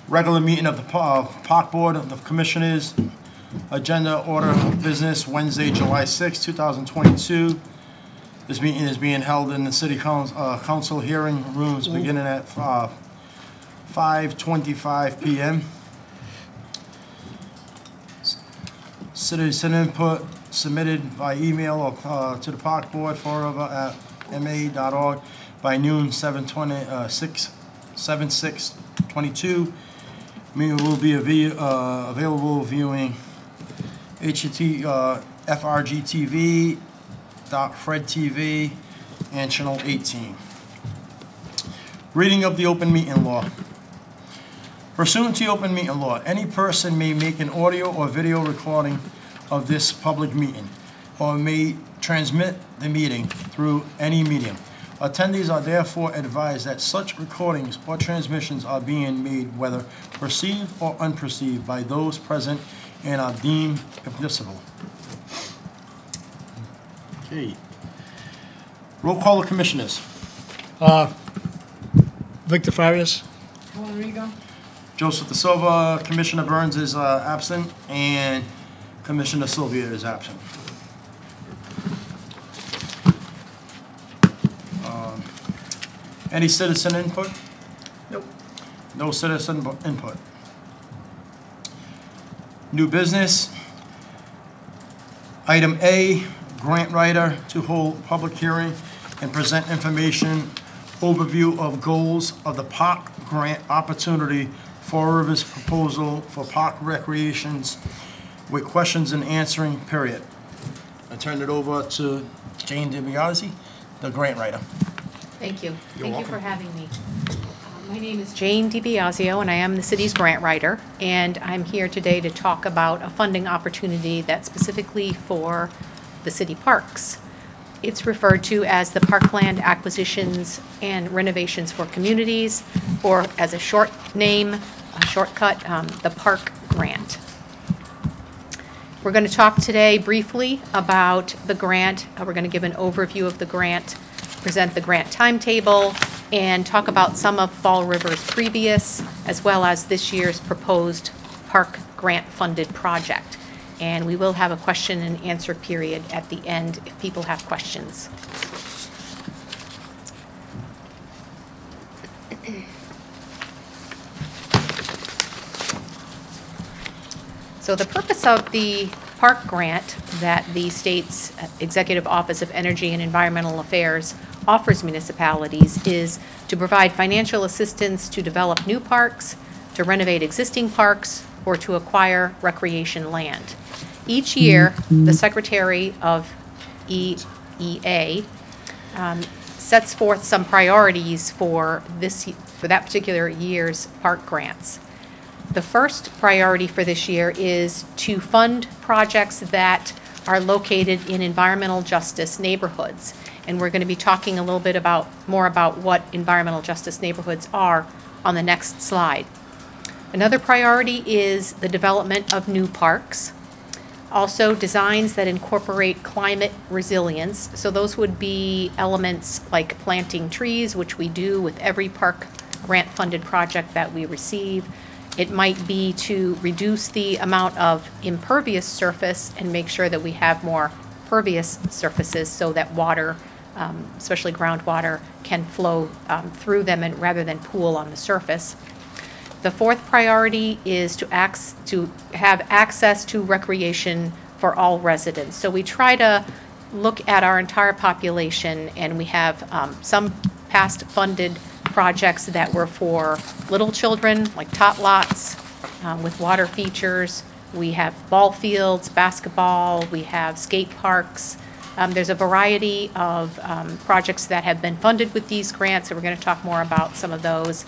Regular meeting of the Park Board of the Commissioners. Agenda order of business Wednesday, July 6, 2022. This meeting is being held in the City Council hearing rooms beginning at 5:25 p.m. Citizen input submitted by email or to the Park Board forever@ma.org by noon 7/6/22. Meeting will be available viewing FRGTV, Fred TV, and Channel 18. Reading of the open meeting law. Pursuant to the open meeting law, any person may make an audio or video recording of this public meeting or may transmit the meeting through any medium. Attendees are therefore advised that such recordings or transmissions are being made whether perceived or unperceived by those present and are deemed admissible. Okay. Roll call of commissioners. Victor Farias. Helen Rigo. Joseph De Silva, Commissioner Burns is absent, and Commissioner Sylvia is absent. Any citizen input? Nope. No citizen input. New business. Item A, grant writer to hold public hearing and present information, overview of goals of the park grant opportunity for Rivers proposal for park recreations with questions and answering period. I turn it over to Jane DiBiase, the grant writer. Thank you. You're Thank you for welcome. having me. My name is Jane DiBiasio, and I am the city's grant writer. And I'm here today to talk about a funding opportunity that's specifically for the city parks. It's referred to as the Parkland Acquisitions and Renovations for Communities, or as a short name, a shortcut, the Park Grant. We're going to talk today briefly about the grant. We're going to give an overview of the grant, present the grant timetable, and talk about some of Fall River's previous, as well as this year's proposed park grant-funded project. And we will have a question and answer period at the end if people have questions. So the purpose of the park grant that the state's Executive Office of Energy and Environmental Affairs offers municipalities is to provide financial assistance to develop new parks, to renovate existing parks, or to acquire recreation land. Each year, the Secretary of EEA sets forth some priorities for that particular year's park grants. The first priority for this year is to fund projects that are located in environmental justice neighborhoods. And we're going to be talking a little bit more about what environmental justice neighborhoods are on the next slide. Another priority is the development of new parks. Also, designs that incorporate climate resilience. So those would be elements like planting trees, which we do with every park grant-funded project that we receive. It might be to reduce the amount of impervious surface and make sure that we have more pervious surfaces so that water, especially groundwater, can flow through them and rather than pool on the surface. The fourth priority is to have access to recreation for all residents. So we try to look at our entire population, and we have some past funded projects that were for little children, like tot lots with water features. We have ball fields, basketball, we have skate parks. There's a variety of projects that have been funded with these grants, so we're going to talk more about some of those.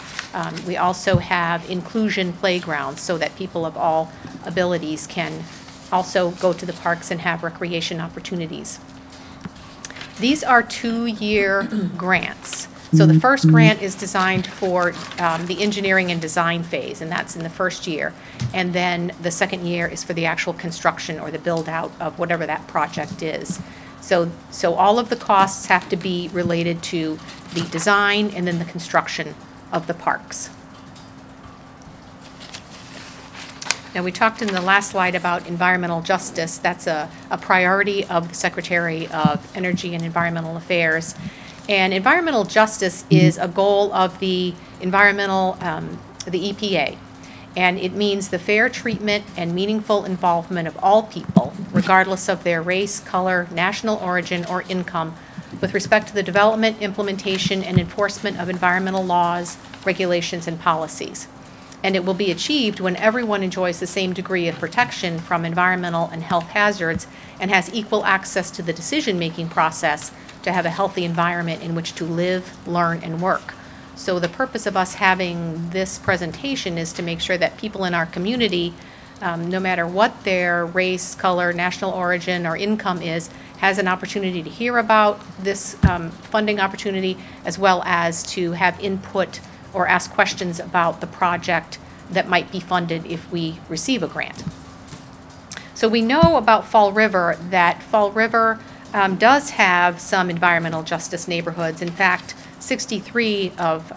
We also have inclusion playgrounds so that people of all abilities can also go to the parks and have recreation opportunities. These are 2-year grants. So the first grant is designed for the engineering and design phase, and that's in the first year. And then the second year is for the actual construction or the build out of whatever that project is. So all of the costs have to be related to the design and then the construction of the parks. Now, we talked in the last slide about environmental justice. That's a priority of the Secretary of Energy and Environmental Affairs. And environmental justice is a goal of the the EPA. And it means the fair treatment and meaningful involvement of all people, regardless of their race, color, national origin, or income, with respect to the development, implementation, and enforcement of environmental laws, regulations, and policies. And it will be achieved when everyone enjoys the same degree of protection from environmental and health hazards and has equal access to the decision-making process to have a healthy environment in which to live, learn, and work. So the purpose of us having this presentation is to make sure that people in our community, no matter what their race, color, national origin, or income is, has an opportunity to hear about this funding opportunity, as well as to have input or ask questions about the project that might be funded if we receive a grant. So we know about Fall River that Fall River does have some environmental justice neighborhoods. In fact, 63 of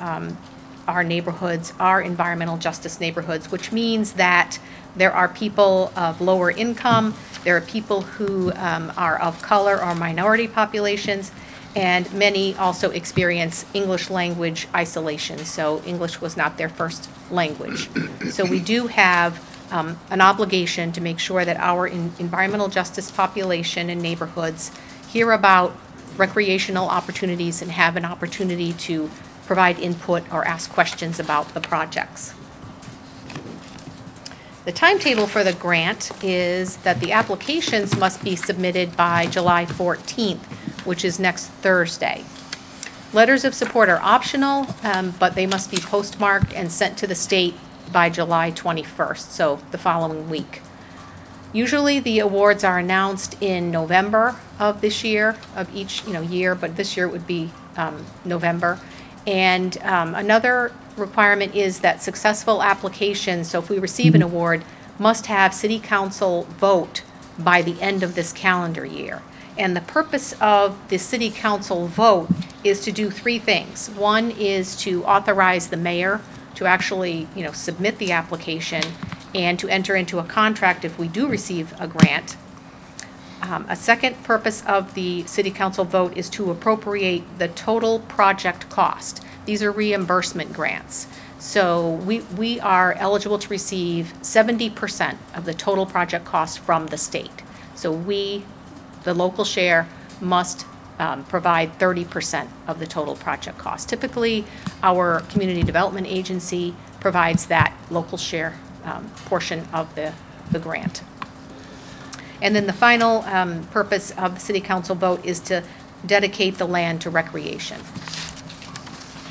our neighborhoods are environmental justice neighborhoods, which means that there are people of lower income, there are people who are of color or minority populations, and many also experience English language isolation, so English was not their first language. So we do have an obligation to make sure that our environmental justice population and neighborhoods hear about recreational opportunities and have an opportunity to provide input or ask questions about the projects. The timetable for the grant is that the applications must be submitted by July 14th, which is next Thursday. Letters of support are optional, but they must be postmarked and sent to the state by July 21st, so the following week. Usually the awards are announced in November of this year, of each year, but this year it would be November. And another requirement is that successful applications, so if we receive an award, must have City Council vote by the end of this calendar year. And the purpose of the City Council vote is to do three things. One is to authorize the mayor to actually submit the application and to enter into a contract if we do receive a grant. A second purpose of the City Council vote is to appropriate the total project cost. These are reimbursement grants. So we are eligible to receive 70% of the total project cost from the state. So we, the local share, must provide 30% of the total project cost. Typically, our community development agency provides that local share portion of the grant. And then the final purpose of the City Council vote is to dedicate the land to recreation.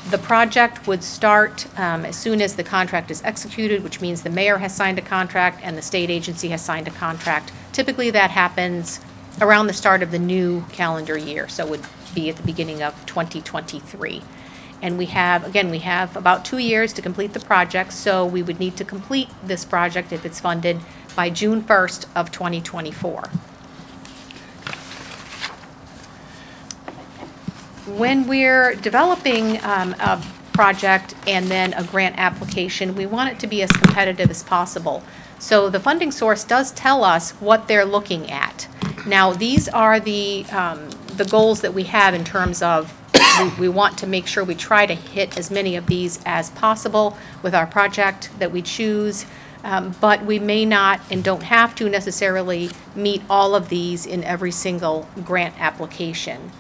The project would start as soon as the contract is executed, which means the mayor has signed a contract and the state agency has signed a contract. Typically that happens around the start of the new calendar year, so it would be at the beginning of 2023. And we have about 2 years to complete the project, so we would need to complete this project, if it's funded, by June 1st of 2024. When we're developing a project and then a grant application, we want it to be as competitive as possible. So the funding source does tell us what they're looking at. Now, these are the goals that we have in terms of we want to make sure we try to hit as many of these as possible with our project that we choose, but we may not and don't have to necessarily meet all of these in every single grant application,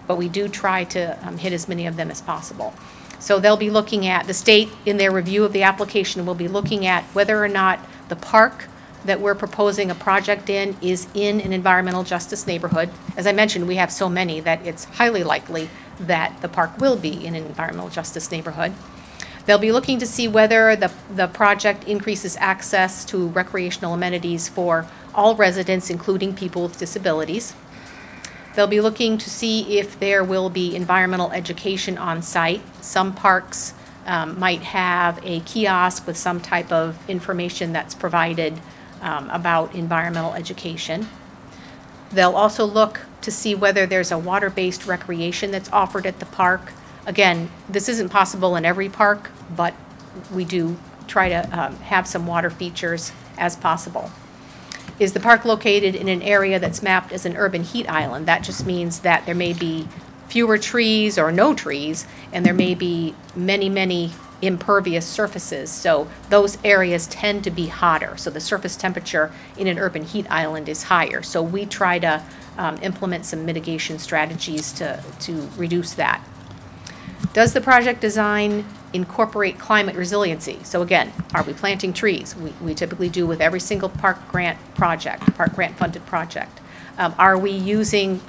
but we do try to hit as many of them as possible. So they'll be looking at, the state in their review of the application will be looking at whether or not the park that we're proposing a project in is in an environmental justice neighborhood. As I mentioned, we have so many that it's highly likely that the park will be in an environmental justice neighborhood. They'll be looking to see whether the project increases access to recreational amenities for all residents, including people with disabilities. They'll be looking to see if there will be environmental education on site. Some parks might have a kiosk with some type of information that's provided about environmental education. They'll also look to see whether there's a water-based recreation that's offered at the park. Again, this isn't possible in every park, but we do try to have some water features as possible. Is the park located in an area that's mapped as an urban heat island? That just means that there may be fewer trees or no trees, and there may be many, many impervious surfaces. So those areas tend to be hotter. So the surface temperature in an urban heat island is higher. So we try to implement some mitigation strategies to reduce that. Does the project design incorporate climate resiliency? So again, are we planting trees? We typically do with every single park grant funded project. Are we using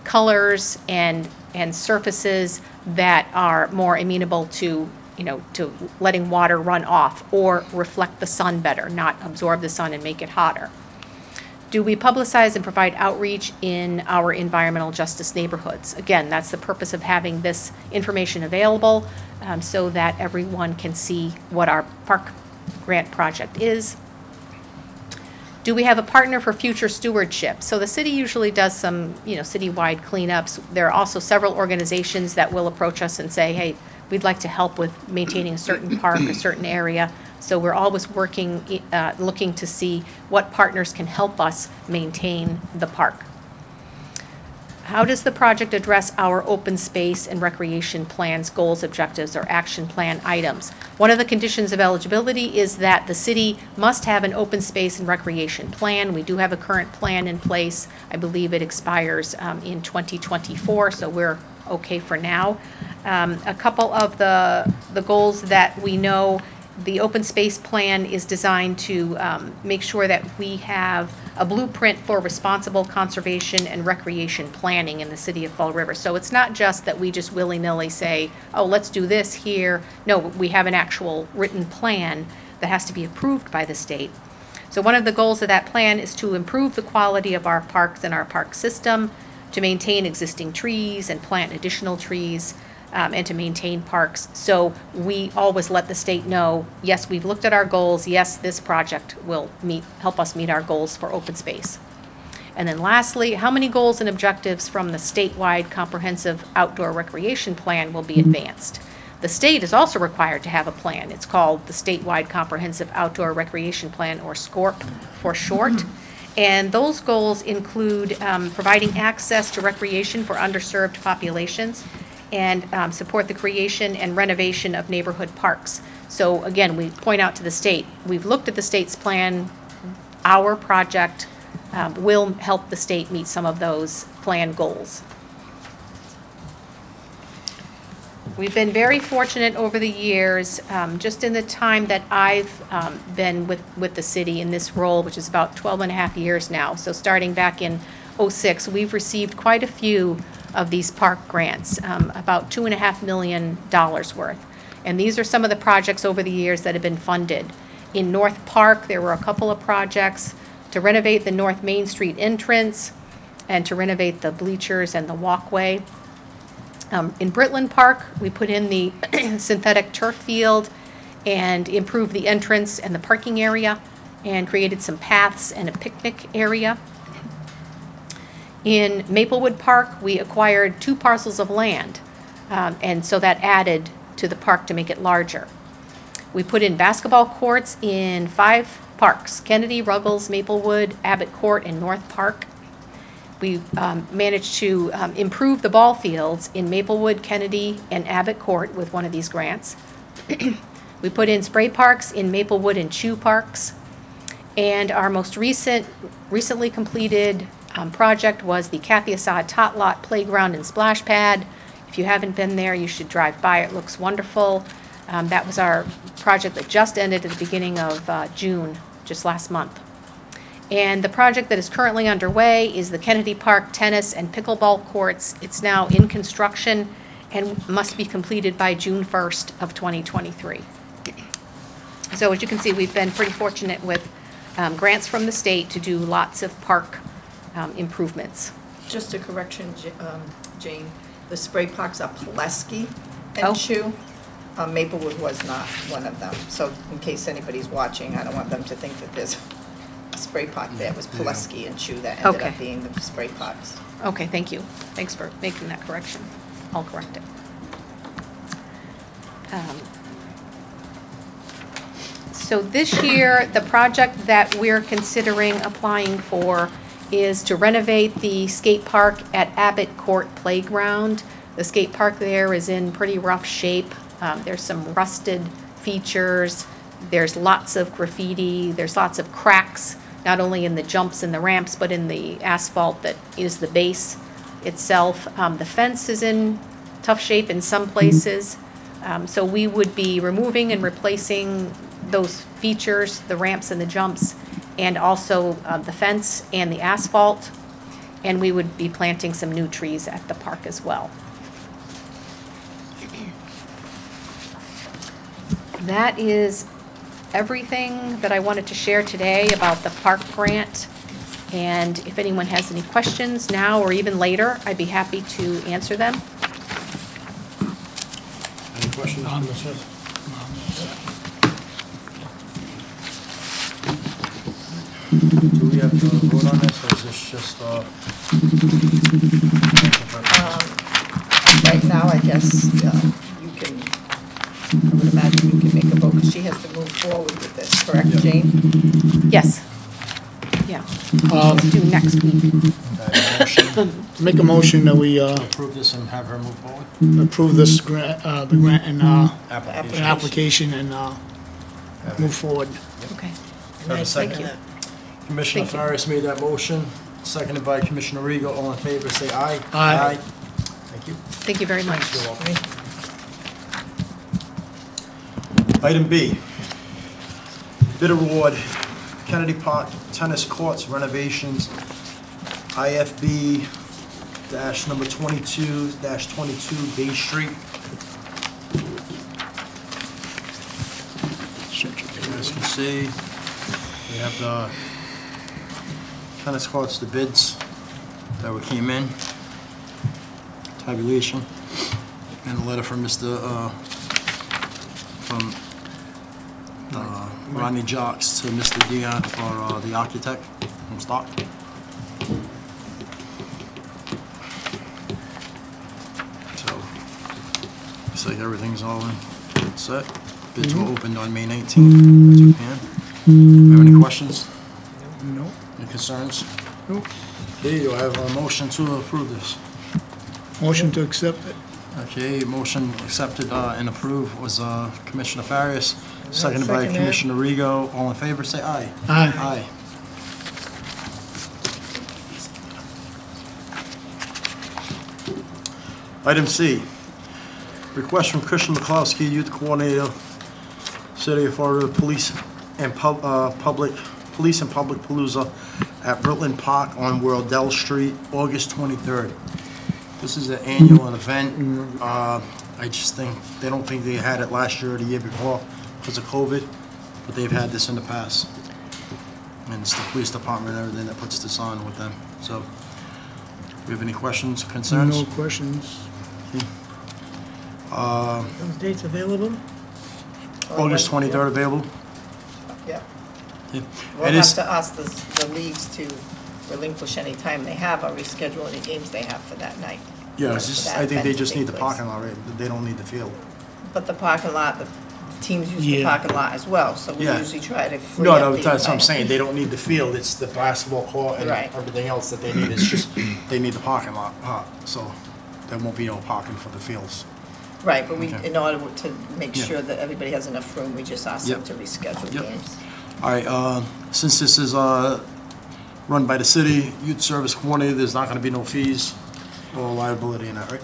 colors and surfaces that are more amenable to, to letting water run off or reflect the sun better, not absorb the sun and make it hotter? Do we publicize and provide outreach in our environmental justice neighborhoods? Again, that's the purpose of having this information available so that everyone can see what our park grant project is. Do we have a partner for future stewardship? So the city usually does some, citywide cleanups. There are also several organizations that will approach us and say, hey, we'd like to help with maintaining a certain park, a certain area. So we're always working, looking to see what partners can help us maintain the park. How does the project address our open space and recreation plans, goals, objectives, or action plan items? One of the conditions of eligibility is that the city must have an open space and recreation plan. We do have a current plan in place. I believe it expires in 2024, so we're okay for now. A couple of the goals that we know, the open space plan is designed to make sure that we have a blueprint for responsible conservation and recreation planning in the city of Fall River. So it's not just that we just willy-nilly say, oh, let's do this here. No, we have an actual written plan that has to be approved by the state. So one of the goals of that plan is to improve the quality of our parks and our park system, to maintain existing trees and plant additional trees, and to maintain parks. So we always let the state know, yes, we've looked at our goals. Yes, this project will help us meet our goals for open space. And then lastly, how many goals and objectives from the statewide comprehensive outdoor recreation plan will be advanced? The state is also required to have a plan. It's called the Statewide Comprehensive Outdoor Recreation Plan, or SCORP for short. And those goals include providing access to recreation for underserved populations, and support the creation and renovation of neighborhood parks. So again, we point out to the state, we've looked at the state's plan. Our project will help the state meet some of those plan goals. We've been very fortunate over the years, just in the time that I've been with the city in this role, which is about 12 and a half years now. So starting back in '06, we've received quite a few of these park grants, about $2.5 million worth. And these are some of the projects over the years that have been funded. In North Park, there were a couple of projects to renovate the North Main Street entrance and to renovate the bleachers and the walkway. In Britland Park, we put in the synthetic turf field and improved the entrance and the parking area and created some paths and a picnic area. In Maplewood Park, we acquired 2 parcels of land, and so that added to the park to make it larger. We put in basketball courts in 5 parks: Kennedy, Ruggles, Maplewood, Abbott Court, and North Park. We managed to improve the ball fields in Maplewood, Kennedy, and Abbott Court with one of these grants. We put in spray parks in Maplewood and Chew Parks. And our most recently completed project was the Kathy Assad Tot Lot Playground and Splash Pad. If you haven't been there, you should drive by. It looks wonderful. That was our project that just ended at the beginning of June, just last month. And the project that is currently underway is the Kennedy Park tennis and pickleball courts. It's now in construction and must be completed by June 1st of 2023. So as you can see, we've been pretty fortunate with grants from the state to do lots of park improvements. Just a correction, Jane. The spray parks are Pulaski and Oh. Chew. Maplewood was not one of them. So in case anybody's watching, I don't want them to think that there's a spray park there. It was Pulaski and Chew that ended Okay. up being the spray parks. Okay, thank you. Thanks for making that correction. I'll correct it. So this year, the project that we're considering applying for is to renovate the skate park at Abbott Court Playground. The skate park there is in pretty rough shape. There's some rusted features. There's lots of graffiti. There's lots of cracks, not only in the jumps and the ramps, but in the asphalt that is the base itself. The fence is in tough shape in some places. So we would be removing and replacing those features, the ramps and the jumps, and also the fence and the asphalt. And we would be planting some new trees at the park as well. That is everything that I wanted to share today about the park grant. And if anyone has any questions now or even later, I'd be happy to answer them. Any questions? Do we have to vote on this, or is this just, Right now, I guess, you can, I would imagine you can make a vote, because she has to move forward with this, correct, Yeah. Jane? Yes. Yeah. Let's do next week. motion Make a motion that we to approve this and have her move forward? approve this grant, the grant and Application. application and move forward. Okay. Have a second? you. Commissioner Thank you. Farias made that motion, seconded by Commissioner Rego. All in favor, say aye. Aye. Thank you. Thank you very much. You're welcome. Item B, bid award, Kennedy Park Tennis Courts renovations, IFB number 22-22 Bay Street. You guys can see, we have the tennis courts, the bids that we came in, tabulation, and a letter from Rodney Jocks to Mr. Dion for the architect from Stock. So, looks like everything's all set. Bids were opened on May 19th, as we can. Have any questions? No. Any concerns? Nope. Okay, do I have a motion to approve this? Motion to accept it. Okay, motion accepted and approved was Commissioner Farias, seconded by second it. Commissioner Rego. All in favor, say aye. Aye. Aye. Item C, request from Christian McCloskey, Youth Coordinator, City of Florida Police and Public Palooza at Britland Park on Wardell Street, August 23rd. This is an annual event. I just think, they don't think they had it last year or the year before because of COVID, but they've had this in the past. And it's the police department and everything that puts this on with them. So, do we have any questions, concerns? No questions. Those dates available? August 23rd available? Yeah. Yeah. We'll It have is, to ask the leagues to relinquish any time they have or reschedule any games they have for that night. yeah, it's for just, that I think they event to just take need the place. parking lot, right? They don't need the field. But the parking lot, the teams use the Yeah. parking lot as well, so we Yeah. usually try to free No, up no, the that's what I'm time. saying, they don't need the field, it's the basketball court and Right. everything else that they need, it's just, they need the parking lot, so there won't be no parking for the fields. Right, but we, Okay. in order to make Yeah. sure that everybody has enough room, we just ask them Yep. to reschedule Yep. games. All right, since this is run by the city, youth service coordinator, there's not gonna be no fees or liability in that, right?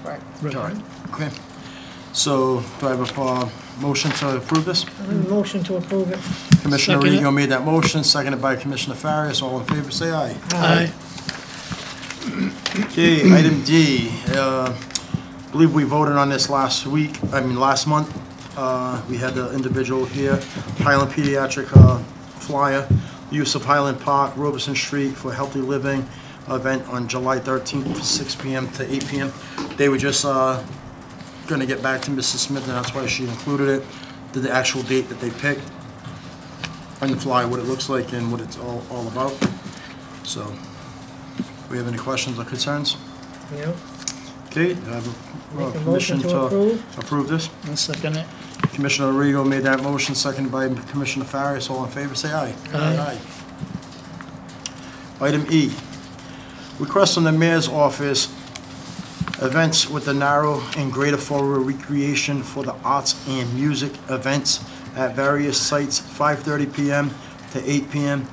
Right. All right, okay. So, do I have a motion to approve this? Motion to approve it. Commissioner Second it. Rego made that motion, seconded by Commissioner Farias. All in favor, say aye. Aye. Okay, item D, I believe we voted on this last month. We had the individual here, Highland Pediatric flyer, use of Highland Park, Robeson Street for Healthy Living event on July 13th from 6 p.m. to 8 p.m. They were just gonna get back to Mrs. Smith, and that's why she included it, the actual date that they picked on the flyer, what it looks like and what it's all about. So, do we have any questions or concerns? Yep. Okay, do I have Make a permission motion to approve. approve this? I'll second it. Commissioner Arrigo made that motion, seconded by Commissioner Farias. All in favor, say aye. Aye. Item E, request from the Mayor's Office, events with the Narrow and Greater Fall River Recreation for the arts and music events at various sites, 5:30 PM to 8 PM,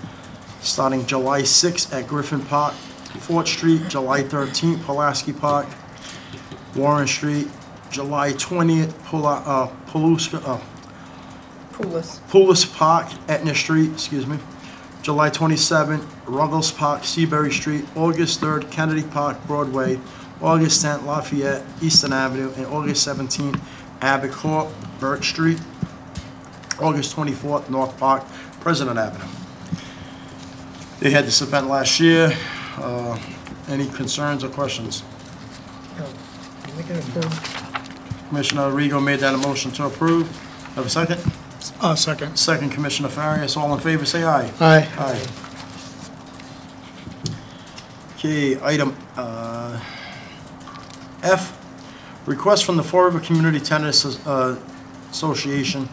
starting July 6th at Griffin Park, Fort Street, July 13th, Pulaski Park, Warren Street, July 20th, Poulos Park, Etna Street, July 27th, Ruggles Park, Seabury Street, August 3rd, Kennedy Park, Broadway, August 10th, Lafayette, Eastern Avenue, and August 17th, Abbott Court, Birch Street, August 24th, North Park, President Avenue. They had this event last year. Any concerns or questions? Make it approved. Commissioner Arrigo made that a motion to approve. Have a second? Second. Second, Commissioner Farias. All in favor, say aye. Aye. Aye. Okay, item F, request from the Fall River Community Tennis Association,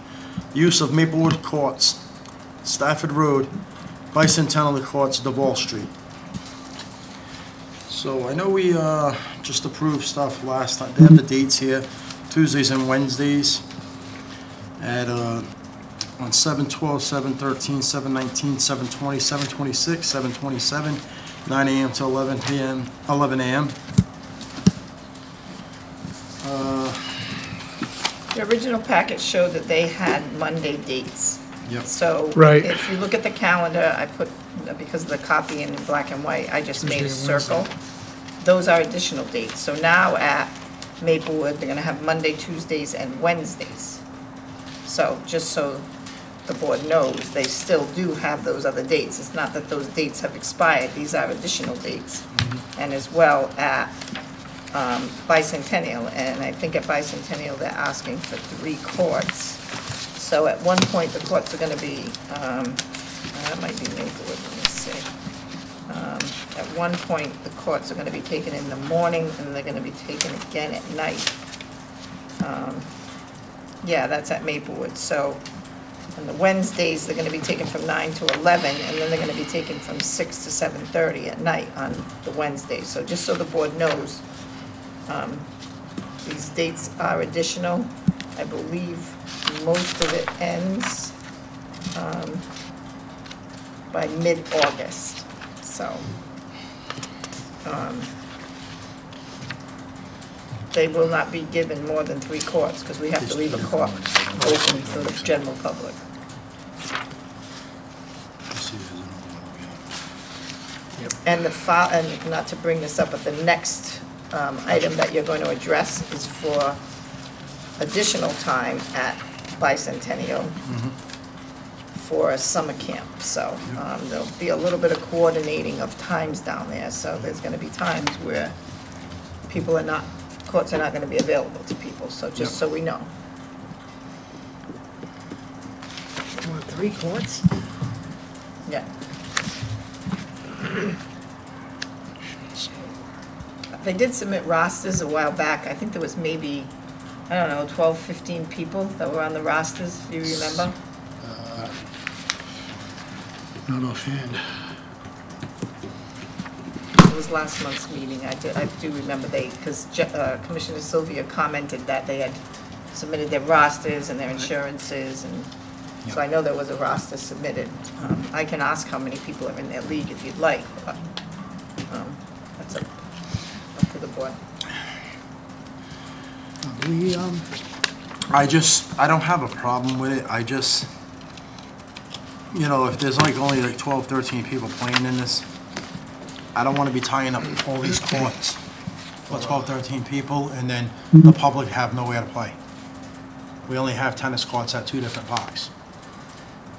use of Maplewood Courts, Stafford Road, Bicentennial Courts, Duval Street. So I know we just approved stuff last time. They have the dates here, Tuesdays and Wednesdays at on 7/12, 7/13, 7/19, 7/20, 7/26, 7/27, 9 a.m. to 11 p.m., 11 a.m. The original packet showed that they had Monday dates. Yep. So Right. if you look at the calendar, I put, because of the copy in black and white, I just made a Tuesday and circle. Those are additional dates. So now at Maplewood, they're gonna have Monday, Tuesdays, and Wednesdays. So, just so the board knows, they still do have those other dates. It's not that those dates have expired, these are additional dates. And as well at Bicentennial, and I think at Bicentennial, they're asking for 3 courts. So at one point, the courts are gonna be, that might be Maplewood, let me see. At one point, the courts are gonna be taken in the morning, and they're gonna be taken again at night. Yeah, that's at Maplewood, so on the Wednesdays, they're gonna be taken from 9 to 11, and then they're gonna be taken from 6 to 7:30 at night on the Wednesdays. So just so the board knows, these dates are additional. I believe most of it ends by mid-August, so. They will not be given more than 3 courts, because we have to leave a court open for the general public. And and not to bring this up, but the next item that you're going to address is for additional time at Bicentennial for a summer camp. So there'll be a little bit of coordinating of times down there. So there's going to be times where courts are not going to be available to people. So just so we know. You want 3 courts? Yeah. They did submit rosters a while back. I think there was maybe, I don't know, 12, 15 people that were on the rosters, do you remember? Not offhand. It was last month's meeting. I do remember because Commissioner Sylvia commented that they had submitted their rosters and their insurances, and so I know there was a roster submitted. I can ask how many people are in their league if you'd like, but that's up to the board. I don't have a problem with it. I just, if there's only like 12, 13 people playing in this, I don't want to be tying up all these courts for 12, 13 people, and then the public have nowhere to play. We only have tennis courts at 2 different parks.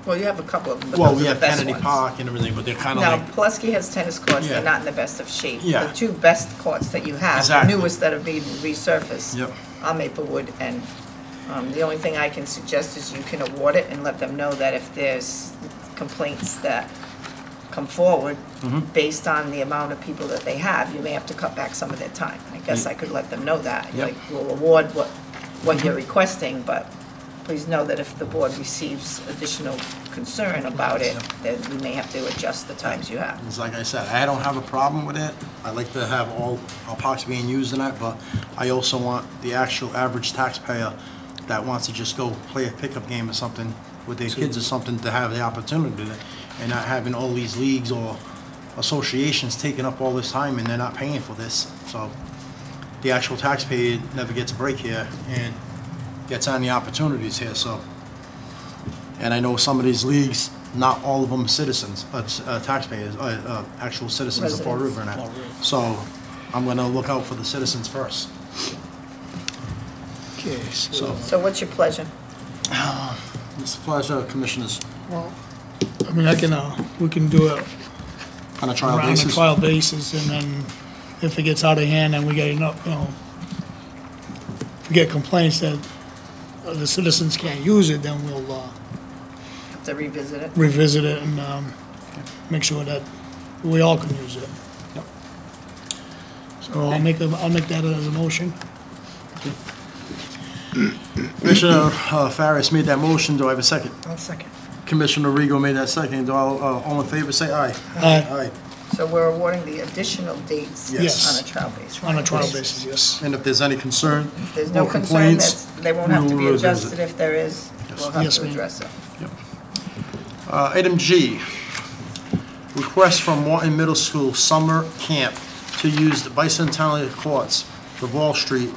Well, you have a couple of them, but Well, those we are have the best Kennedy ones. Park and everything, but they're kind of Now, like, Pulaski has tennis courts, Yeah. they're not in the best of shape. Yeah. The 2 best courts that you have, the Exactly. newest that are being resurfaced, Yep. are Maplewood, and the only thing I can suggest is you can award it and let them know that if there's complaints that come forward based on the amount of people that they have, you may have to cut back some of their time. I guess I could let them know that. Yep. Like, we'll award what you're requesting, but please know that if the board receives additional concern about it, then we may have to adjust the times you have. It's like I said, I don't have a problem with it. I like to have all our parks being used in it, but I also want the actual average taxpayer that wants to just go play a pickup game or something with their kids or something to have the opportunity to, and not having all these leagues or associations taking up all this time and they're not paying for this. So the actual taxpayer never gets a break here and gets on the opportunities here, so. And I know some of these leagues, not all of them are citizens, taxpayers, actual citizens of Fall River now. So I'm gonna look out for the citizens first. Okay, so, So what's your pleasure? It's a pleasure, Commissioners, well, I mean, we can do it on a trial around a basis. trial basis, and then if it gets out of hand and we get enough, if we get complaints that the citizens can't use it, then we'll Have to revisit it? revisit it and make sure that we all can use it. Yep. So I'll make that as a motion. Commissioner Farias made that motion, do I have a second? I'll second. Commissioner Rego made that second, do all in favor say aye? Aye. Aye. So we're awarding the additional dates Yes. on a trial basis? On a trial basis, yes. And if there's any concern If there's no or concern, complaints, they won't have to we be will revisit. adjusted. If there is, we'll have Yes, to ma'am. address it. Item G, request from Morton Middle School summer camp to use the Bicentennial Courts, Duval Street,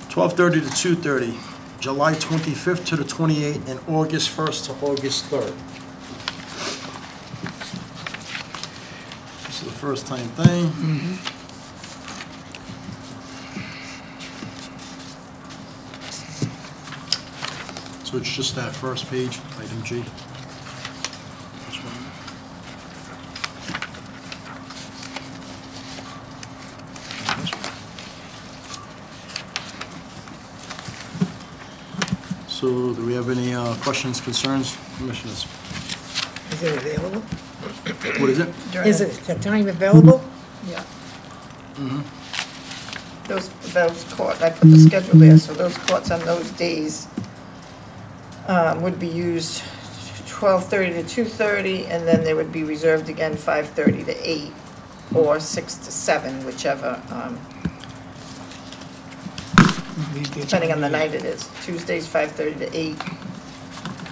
12:30 to 2:30, July 25th to the 28th, and August 1st to August 3rd. This is the first time thing. So it's just that first page, item G. This one. This one. So do we have any questions, concerns, Commissioners? Is it available? What is it? Is it, the time available? Yeah. Those court, I put the schedule there, so those courts on those days would be used 12:30 to 2:30, and then they would be reserved again 5:30 to 8, or 6 to 7, whichever, depending on the night it is. Tuesdays, 5:30 to 8,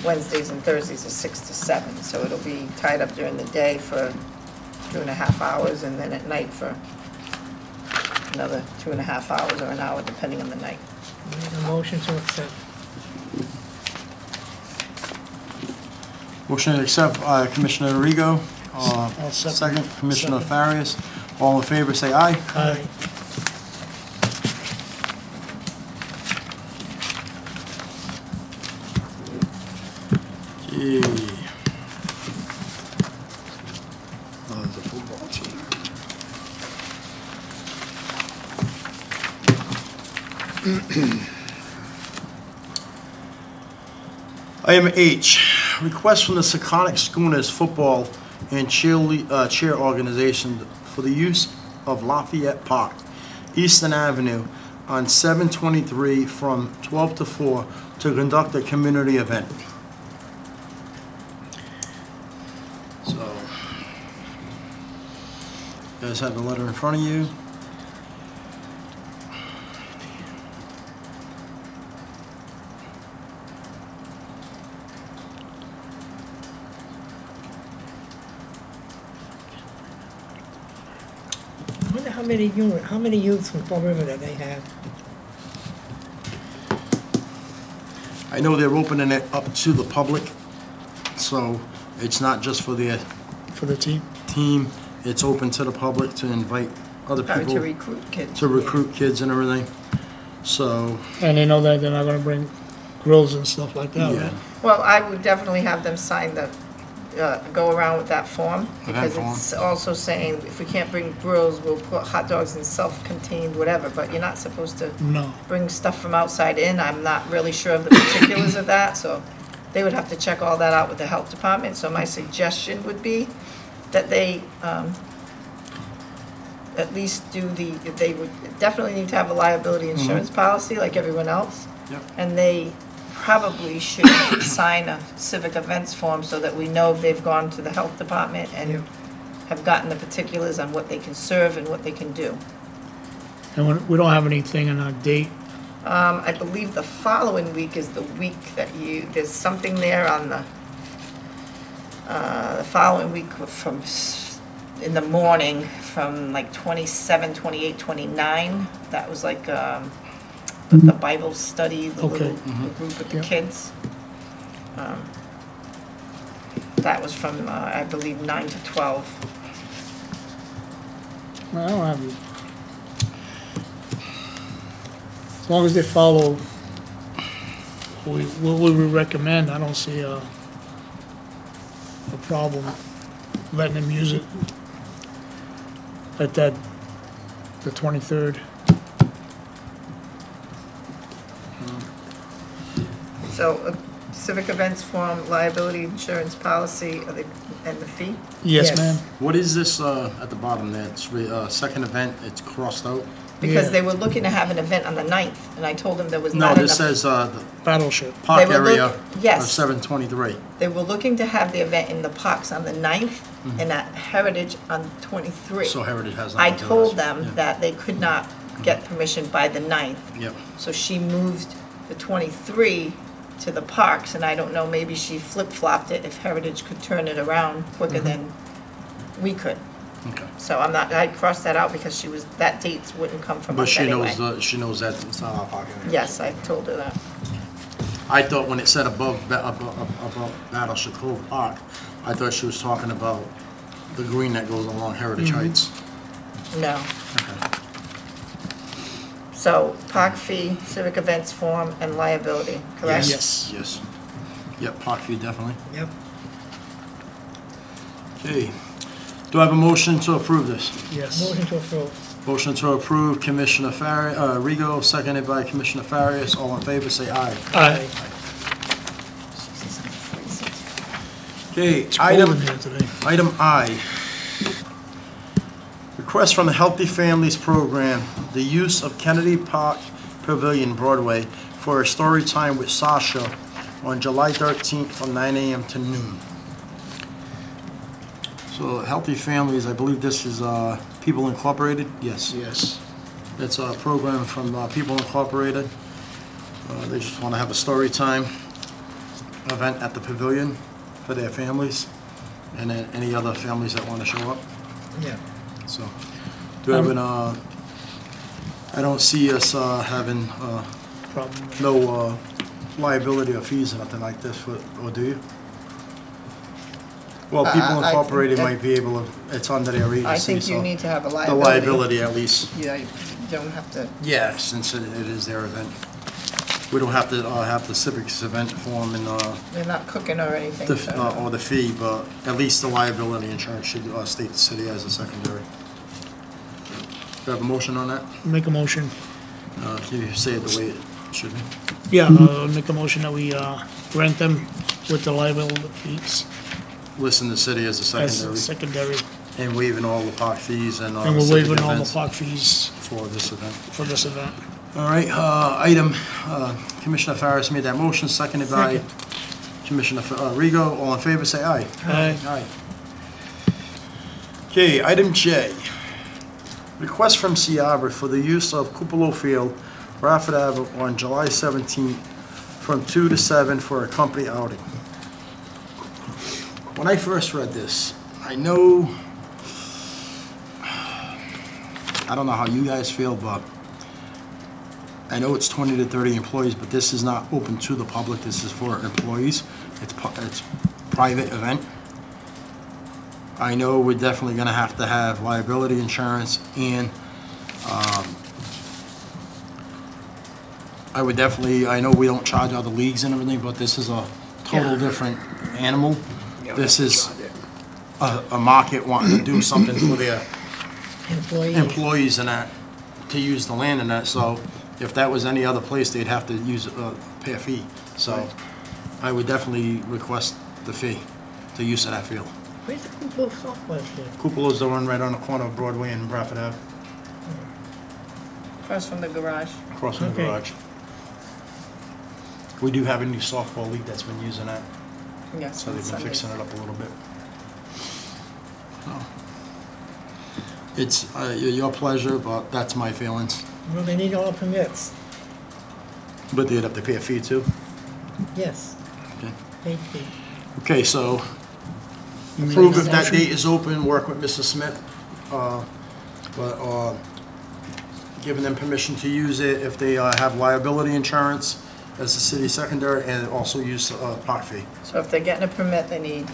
Wednesdays and Thursdays are 6 to 7, so it'll be tied up during the day for 2.5 hours, and then at night for another 2.5 hours or an hour, depending on the night. Make a motion to accept. Motion to accept, Commissioner Rego. I'll second. Second, Commissioner Farias. All in favor, say aye. Aye. Gee. Oh, there's a football team. Item H, request from the Seconic Schooners Football and Cheer Organization for the use of Lafayette Park, Eastern Avenue, on 7/23 from 12 to 4 to conduct a community event. So, you guys have the letter in front of you. I wonder how many youths from Fall River that they have? I know they're opening it up to the public, so it's not just for their For the team. team, it's open to the public to invite other Probably to people recruit kids. to recruit kids and everything. So, And they know that they're not gonna bring grills and stuff like that, yeah. right? Well, I would definitely have them sign the, go around with that form, because form. it's also saying, if we can't bring grills, we'll put hot dogs in self-contained whatever, but you're not supposed to No. bring stuff from outside in. I'm not really sure of the particulars of that, so they would have to check all that out with the health department. So my suggestion would be that they at least do they would definitely need to have a liability insurance policy like everyone else. Yep. And they probably should sign a civic events form so that we know if they've gone to the health department and have gotten the particulars on what they can serve and what they can do. And we don't have anything on a date. I believe the following week is the week that there's something there on the following week in the morning from like 27, 28, 29. That was like the Bible study, the Okay. little the group with the Yep. kids. That was from, I believe, 9 to 12. I don't have it. As long as they follow what we would recommend, I don't see a problem letting them use it at the 23rd. So, civic events form, liability insurance policy, and the fee? Yes, Yes. ma'am. What is this at the bottom there? It's second event, it's crossed out? Because Yeah. they were looking to have an event on the 9th, and I told them there was No, not this enough. says the Battleship. park They were area look- of yes. 723. They were looking to have the event in the parks on the 9th and at Heritage on 23. So Heritage has I nothing to do with told this. them Yeah. that they could not get permission by the 9th. Yep. So she moved the 23 to the parks, and I don't know, maybe she flip-flopped it if Heritage could turn it around quicker than we could. Okay. So I crossed that out because that date wouldn't come from But us she anyway. knows, she knows that it's not our park area. Yes, I told her that. I thought when it said above Battleship Cove Park, I thought she was talking about the green that goes along Heritage Heights. No. Okay. So, park fee, civic events form, and liability, correct? Yes. Yes. Yep, park fee definitely. Yep. Okay. Do I have a motion to approve this? Yes. Motion to approve. Motion to approve Commissioner Rego, seconded by Commissioner Farias. All in favor, say aye. Aye. Okay, It's cold in item here today. Item I, request from the Healthy Families Program, the use of Kennedy Park Pavilion, Broadway, for a story time with Sasha on July 13th from 9 a.m. to noon. So Healthy Families, I believe this is People Incorporated? Yes. Yes. It's a program from People Incorporated. They just want to have a story time event at the pavilion for their families, and then any other families that want to show up. Yeah. So, do I have I don't see us having Problem. no liability or fees or nothing like this, or do you? Well, People I think Incorporated that- might be able to, it's under their agency, I think you so need to have a the liability. liability at least. Yeah, you don't have to, Yeah, since it is their event. We don't have to have the civics event form and they're not cooking or anything, so. or the fee, but at least the liability insurance should state the city as a secondary. Do you have a motion on that? Make a motion. Can you say it the way it should be? Yeah, make a motion that we rent them with the liability fees Listen to the city as a as secondary, secondary. and waiving all the park fees and And we're civic waiving all the events park fees for this event. for this event. All right, item, Commissioner Farris made that motion, seconded by Second. Commissioner Rego. All in favor, say aye. Aye. Aye. Okay, item J. Request from Seabra for the use of Cupola Field, Rafford Ave on July 17th from 2 to 7 for a company outing. When I first read this, I don't know how you guys feel, but I know it's 20 to 30 employees, but this is not open to the public. This is for employees. It's private event. I know we're definitely gonna have to have liability insurance, and I would definitely, I know we don't charge other leagues and everything, but this is a total different animal. This is a market wanting to do something for their employees and that, to use the land and that, so if that was any other place, they'd have to pay a fee. So I would definitely request the fee to use of that field. Where's the Cupola softball field? Cupola's the one right on the corner of Broadway and Bradford Ave, Across from the garage. across from the Okay. garage. We do have a new softball league that's been using that, Yes, so they've been Sundays. fixing it up a little bit. So, it's your pleasure, but that's my feelings. Well, they need all the permits. But they'd have to pay a fee too. Yes, Okay. they, Okay, so You made approve a if that motion? date is open, work with Mrs. Smith, giving them permission to use it if they have liability insurance as the city secondary, and also use park fee. So if they're getting a permit, they need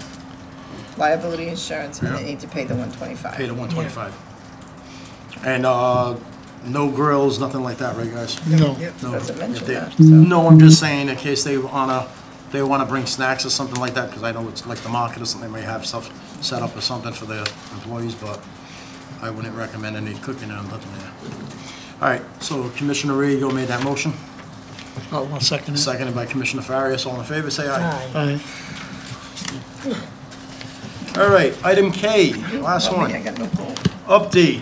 liability insurance, and they need to pay the $125. Pay the $125. And no grills, nothing like that, right, guys? No. Yep. No. Doesn't mention If they- that, so. No, I'm just saying in case they wanna bring snacks or something like that, because I know it's like the market or something, they may have stuff set up or something for their employees, but I wouldn't recommend any cooking or nothing there. All right, so Commissioner Rego made that motion, Oh, one second. seconded by Commissioner Farias. All in favor, say aye. aye. Aye. All right, item K, last Oh, one. me, I got no goal. Update,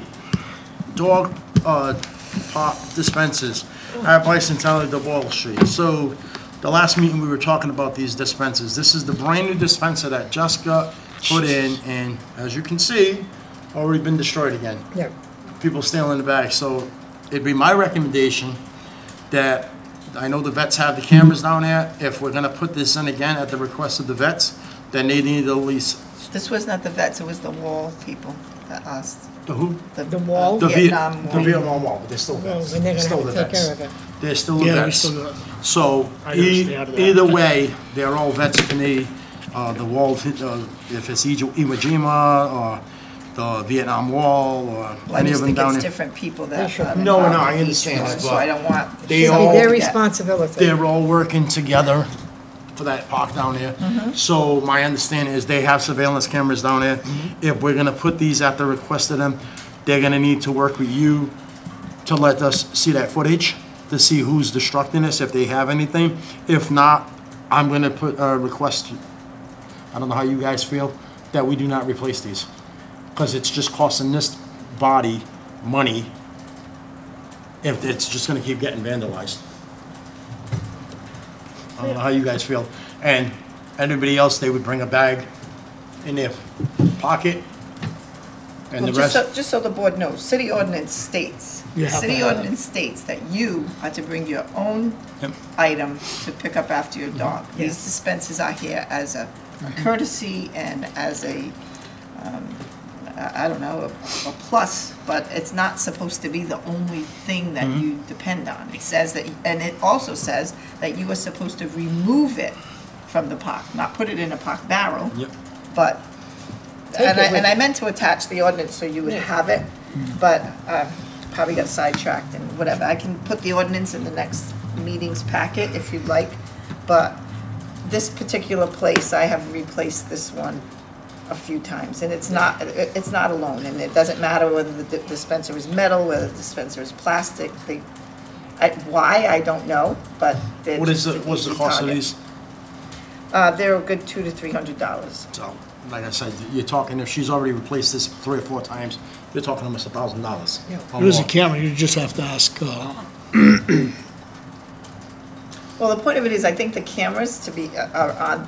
dog pop dispensers at Bicentennial de Wall Street. So, the last meeting, we were talking about these dispensers. This is the brand-new dispenser that just got put in, and as you can see, already been destroyed again. Yeah, People stealing the bags. So, it'd be my recommendation that, I know the vets have the cameras down there, if we're gonna put this in again at the request of the vets, then they need to at least, This was not the vets, it was the wall people that asked. the who? The wall, The Vietnam The wall. Vietnam Wall, but they're still well, vets. and they're Still gonna the have to take vets. care of it. They're still the Yeah, we vets. still got, So, I gotta stay out of that. either way, they're all vets to me. The wall, if it's Iwo Jima, or the Vietnam Wall, or Well, I any of just them think down it's there. different people They that. should- are No, involved I in each understand one, that, So but I don't want. they It'll all- be their Yeah. responsibility. They're all working together for that park down there. So my understanding is they have surveillance cameras down there. If we're gonna put these at the request of them, they're gonna need to work with you to let us see that footage, to see who's destructing this, if they have anything. If not, I'm gonna put a request, I don't know how you guys feel, that we do not replace these. Because it's just costing this body money if it's just gonna keep getting vandalized. I don't know how you guys feel. And anybody else, they would bring a bag in their pocket, and the Well, rest, just so the board knows, city ordinance states, You have to city have it. ordinance states that you are to bring your own Yep. item to pick up after your dog. These Yes. dispensers are here as a courtesy and as a, I don't know, a plus, but it's not supposed to be the only thing that you depend on. It says that, and it also says that you are supposed to remove it from the park, not put it in a park barrel, Yep. but, Take and it I, with and I you. meant to attach the ordinance so you would have it, but probably got sidetracked and whatever. I can put the ordinance in the next meeting's packet if you'd like, but this particular place, I have replaced this one a few times, and it's not alone, and it doesn't matter whether the dispenser is metal, whether the dispenser is plastic, why, I don't know, but they're what is just the, an what's the easy cost of target. these? They're a good $200 to $300. So, like I said, you're talking, if she's already replaced this 3 or 4 times, you're talking almost $1,000. Yeah. or There's a more. camera, you just have to ask, Well, the point of it is, I think the cameras are on,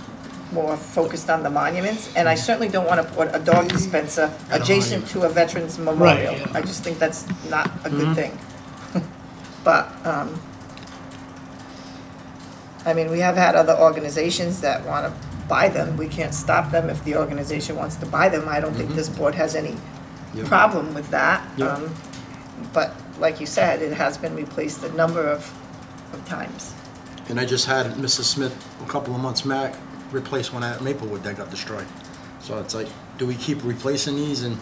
more focused on the monuments, and I certainly don't want to put a dog dispenser adjacent to a veterans memorial. yeah. I just think that's not a good thing. But, I mean, we have had other organizations that want to buy them. We can't stop them if the organization wants to buy them. I don't think this board has any Yep. problem with that. Yep. But like you said, it has been replaced a number of times. And I just had Mrs. Smith a couple of months back replace one at Maplewood that got destroyed. So it's like, do we keep replacing these? And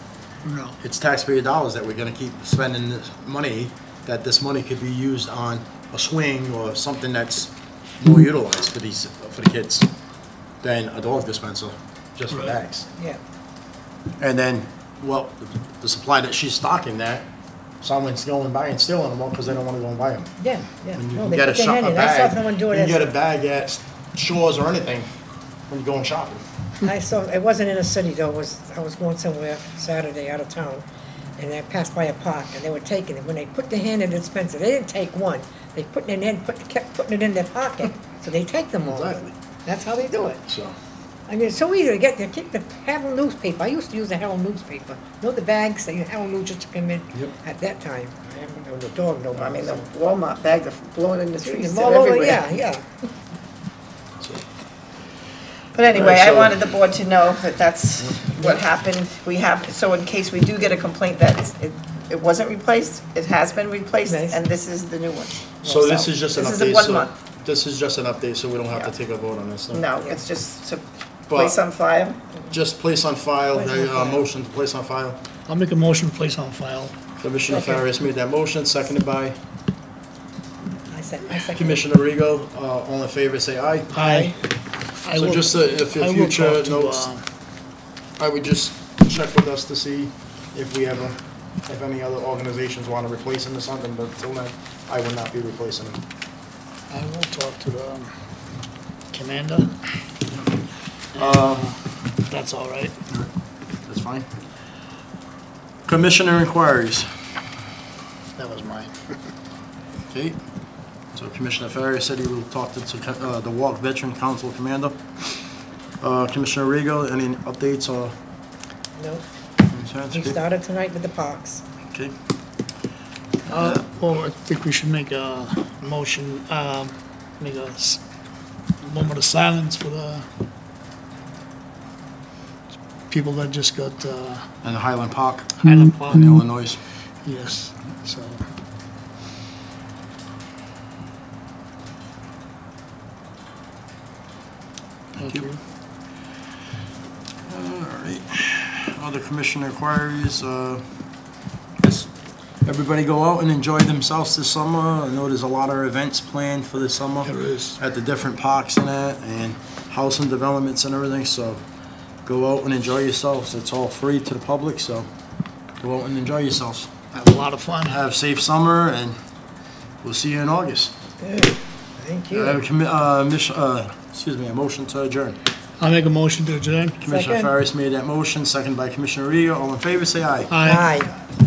no. it's taxpayer dollars that we're gonna keep spending this money, that this money could be used on a swing or something that's more utilized for the kids than a dog dispenser, just for Right. bags. Yeah, And then, well, the supply that she's stocking that, someone's going by and stealing them all because they don't wanna go and buy them. yeah, yeah. And you No, can they get put their hand a in. I saw bag, someone do you it can get a as, bag at Shaw's or anything when you're going shopping. I saw, it wasn't in a city though, I was going somewhere Saturday out of town. and I passed by a park, and they were taking it. When they put their hand in the dispenser, they didn't take one. They put their hand, kept putting it in their pocket, so they take them all. Exactly. That's how they do it. So, I mean, it's so easy to get there. Keep the Herald newspaper. I used to use the Herald newspaper. Know the bags that Herald News used to come in Yep. at that time. I remember when the dog, no, I mean, the Walmart bags are blowing in the Treat streets them all over, everywhere. yeah. But anyway, Alright, I so- wanted the board to know that that's what happened. We have, so in case we do get a complaint that it wasn't replaced, it has been replaced, Nice. and this is the new one. so this is just an This update, is a 1 so, month. this is just an update, so we don't have to Yeah. take a vote on this, No, it's just to But- place on file. Just place on file, Place on file. motion to place on file. I'll make a motion, place on file. Commissioner Second. Farias made that motion, seconded by I second. Commissioner Rego. All in favor, say aye. Aye. I So will- just if I your will future talk to, notes, I would just check with us to see if any other organizations want to replace them or something, but until then, I will not be replacing them. I will talk to the commander. If that's all right. That's fine. Commissioner inquiries. That was mine. Okay. So Commissioner Farias said he will talk to the Walk Veteran Council Commander. Commissioner Rego, any updates or No, concerns? we Okay. started tonight with the parks. Okay. Well, I think we should make a motion, make a moment of silence for the people that just got, And the Highland Park Highland Park. in Illinois. Yes, so. Thank you. All right. Other commissioner inquiries, guess everybody go out and enjoy themselves this summer. I know there's a lot of events planned for this summer. There is. At the different parks and that, and housing developments and everything, so go out and enjoy yourselves. It's all free to the public, so go out and enjoy yourselves. Have a lot of fun. Have a safe summer, and we'll see you in August. Good, thank you. A motion to adjourn. I'll make a motion to adjourn. Commissioner Second. Farias made that motion, second by Commissioner Rego. All in favor, say aye. Aye. Aye.